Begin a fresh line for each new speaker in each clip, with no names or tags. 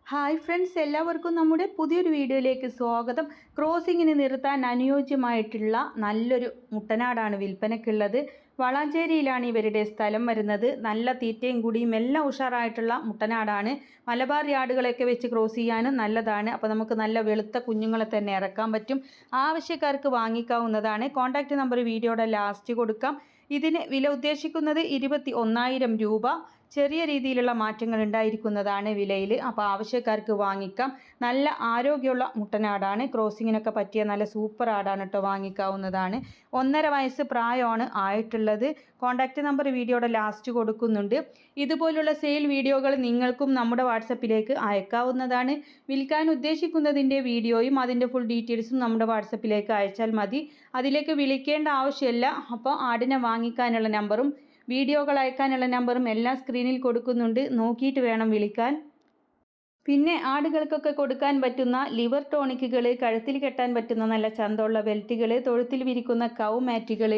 Hi friends, എല്ലാവർക്കും നമ്മുടെ പുതിയൊരു വീഡിയോയിലേക്ക് സ്വാഗതം. ക്രോസിങ്ങിന് നിർത്താൻ അനുയോജ്യമായിട്ടുള്ള നല്ലൊരു മുട്ടനാടാണ് വിൽപ്പനയ്ക്കുള്ളത്. വളാഞ്ചേരിയിലാണ് ഇവരുടെ സ്ഥലം വരുന്നത്. നല്ല തീറ്റയും കുടിയും എല്ലാം ഉഷാറായിട്ടുള്ള മുട്ടനാടാണ്. മലബാർ യാർഡുകളൊക്കെ വെച്ച് ക്രോസ് ചെയ്യാനും നല്ലതാണ്. അപ്പോൾ നമുക്ക് നല്ല വെളുത്ത കുഞ്ഞുങ്ങളെ തന്നെ ഇറക്കാൻ പറ്റും. ആവശ്യക്കാർക്ക് വാങ്ങിക്കാവുന്നതാണ്. കോൺടാക്റ്റ് നമ്പർ വീഡിയോയുടെ ലാസ്റ്റ് കൊടുക്കാം. ഇതിന് വില ഉദ്ദേശിക്കുന്നത് 21,000 രൂപ. ചെറിയ രീതിയിലുള്ള മാറ്റങ്ങൾ ഉണ്ടായിരിക്കുന്നതാണ് വിലയിൽ. അപ്പോൾ ആവശ്യക്കാർക്ക് വാങ്ങിക്കാം. നല്ല ആരോഗ്യമുള്ള മുട്ടനാടാണ്. ക്രോസിങ്ങിനൊക്കെ പറ്റിയ നല്ല സൂപ്പർ ആടാണ് കേട്ടോ, വാങ്ങിക്കാവുന്നതാണ്. 1.5 വയസ്സ് പ്രായമാണ് ആയിട്ടുള്ളത്. കോൺടാക്റ്റ് നമ്പർ വീഡിയോയുടെ ലാസ്റ്റ് കൊടുക്കുന്നുണ്ട്. ഇതുപോലുള്ള സെയിൽ വീഡിയോകൾ നിങ്ങൾക്കും നമ്മുടെ വാട്സപ്പിലേക്ക് അയക്കാവുന്നതാണ്. വിൽക്കാൻ ഉദ്ദേശിക്കുന്നതിൻ്റെ വീഡിയോയും അതിൻ്റെ ഫുൾ ഡീറ്റെയിൽസും നമ്മുടെ വാട്സപ്പിലേക്ക് അയച്ചാൽ മതി. അതിലേക്ക് വിളിക്കേണ്ട ആവശ്യമില്ല. അപ്പോൾ ആടിനെ വാങ്ങിക്കാനുള്ള നമ്പറും വീഡിയോകൾ അയക്കാനുള്ള നമ്പറും എല്ലാം സ്ക്രീനിൽ കൊടുക്കുന്നുണ്ട്. നോക്കിയിട്ട് വേണം വിളിക്കാൻ. പിന്നെ ആടുകൾക്കൊക്കെ കൊടുക്കാൻ പറ്റുന്ന ലിവർ ടോണിക്കുകൾ, കഴുത്തിൽ കെട്ടാൻ പറ്റുന്ന നല്ല ചന്തമുള്ള ബെൽറ്റുകൾ, തൊഴുത്തിൽ വിരിക്കുന്ന കൗ മാറ്റുകൾ,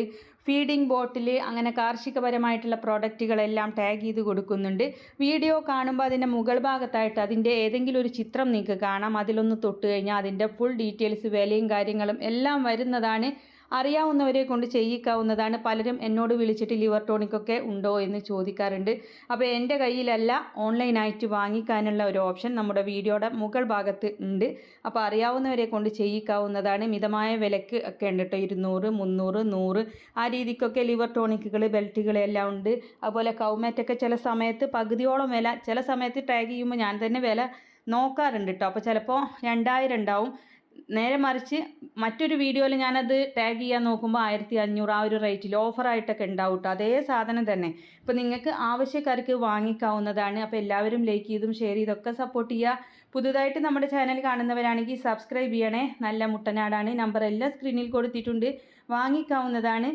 ഫീഡിംഗ് ബോട്ടിൽ, അങ്ങനെ കാർഷികപരമായിട്ടുള്ള പ്രോഡക്റ്റുകളെല്ലാം ടാഗ് ചെയ്ത് കൊടുക്കുന്നുണ്ട്. വീഡിയോ കാണുമ്പോൾ അതിൻ്റെ മുകൾ ഭാഗത്തായിട്ട് അതിൻ്റെ ഏതെങ്കിലും ഒരു ചിത്രം നിങ്ങൾക്ക് കാണാം. അതിലൊന്ന് തൊട്ട് കഴിഞ്ഞാൽ അതിൻ്റെ ഫുൾ ഡീറ്റെയിൽസ്, വിലയും കാര്യങ്ങളും എല്ലാം വരുന്നതാണ്. അറിയാവുന്നവരെ കൊണ്ട് ചെയ്യിക്കാവുന്നതാണ്. പലരും എന്നോട് വിളിച്ചിട്ട് ലിവർ ടോണിക്കൊക്കെ ഉണ്ടോ എന്ന് ചോദിക്കാറുണ്ട്. അപ്പോൾ എൻ്റെ കയ്യിലല്ല, ഓൺലൈനായിട്ട് വാങ്ങിക്കാനുള്ള ഒരു ഓപ്ഷൻ നമ്മുടെ വീഡിയോയുടെ മുകൾ ഭാഗത്ത് ഉണ്ട്. അപ്പോൾ അറിയാവുന്നവരെ കൊണ്ട് ചെയ്യിക്കാവുന്നതാണ്. മിതമായ വിലക്ക് ഒക്കെ ഉണ്ട് കേട്ടോ. 200, 300, 100 ആ രീതിക്കൊക്കെ ലിവർ ടോണിക്കുകൾ, ബെൽറ്റുകൾ എല്ലാം ഉണ്ട്. അതുപോലെ കൗമാറ്റൊക്കെ ചില സമയത്ത് പകുതിയോളം വില, ചില സമയത്ത് ടാഗ് ചെയ്യുമ്പോൾ ഞാൻ തന്നെ വില നോക്കാറുണ്ട് കേട്ടോ. അപ്പോൾ ചിലപ്പോൾ 2000 ഉണ്ടാവും. നേരെ മറിച്ച് മറ്റൊരു വീഡിയോയിൽ ഞാനത് ടാഗ് ചെയ്യാൻ നോക്കുമ്പോൾ 1500 ആ ഒരു റേറ്റിൽ ഓഫറായിട്ടൊക്കെ ഉണ്ടാവും കേട്ടോ. അതേ സാധനം തന്നെ. ഇപ്പോൾ നിങ്ങൾക്ക് ആവശ്യക്കാർക്ക് വാങ്ങിക്കാവുന്നതാണ്. അപ്പോൾ എല്ലാവരും ലൈക്ക് ചെയ്തും ഷെയർ ചെയ്തൊക്കെ സപ്പോർട്ട് ചെയ്യുക. പുതുതായിട്ട് നമ്മുടെ ചാനൽ കാണുന്നവരാണെങ്കിൽ സബ്സ്ക്രൈബ് ചെയ്യണേ. നല്ല മുട്ടനാടാണ്. നമ്പർ എല്ലാം സ്ക്രീനിൽ കൊടുത്തിട്ടുണ്ട്. വാങ്ങിക്കാവുന്നതാണ്.